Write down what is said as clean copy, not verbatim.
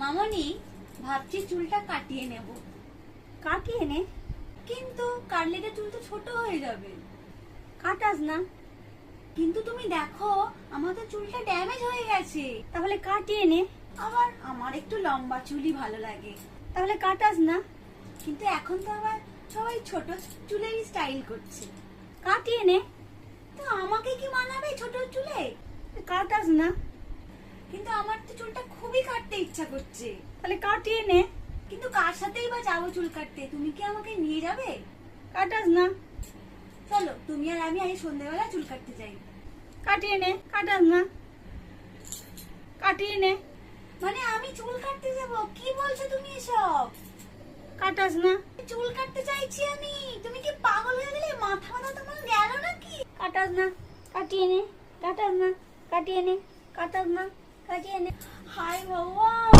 মামনি, ভাবছি চুলটা কাটিয়ে নেব। কাটিয়ে নে। কিন্তু কাটলে চুল তো ছোট হয়ে যাবে। কাটাস না। কিন্তু তুমি দেখো, আমার তো চুলটা ড্যামেজ হয়ে গেছে। তাহলে কাটিয়ে নে। আবার আমার একটু লম্বা চুলই ভালো লাগে। তাহলে কাটাস না। কিন্তু এখন তো আবার সবাই ছোট চুলেরই স্টাইল করছে। কাটিয়ে নে। তো আমাকে কি মানাবে ছোট চুলে? কাটাস না। কিন্তু আমার তো চুলটা খুবই কাটতে ইচ্ছা করছে। তাহলে কাটিয়ে নে। কিন্তু কার সাথেই বা যাবো চুল কাটতে? তুমি কি আমাকে নিয়ে যাবে? কাটাস না। চলো, তুমি আর আমি আজ সন্ধ্যাবেলা চুল কাটতে যাই। কাটিয়ে নে। কাটাস না। কাটিয়ে নে। মানে আমি চুল কাটতে যাব? কি বলছো তুমি এসব? কাটাস না। চুল কাটতে চাইছি আমি। তুমি কি পাগল হয়ে গেলে? মাথা মাথা তোমার গেল নাকি? কাটাস না। কাটিয়ে নে। কাটাস না। কাটিয়ে নে। কাটাস না। কাটিয়ে নে। হায় ভগবান।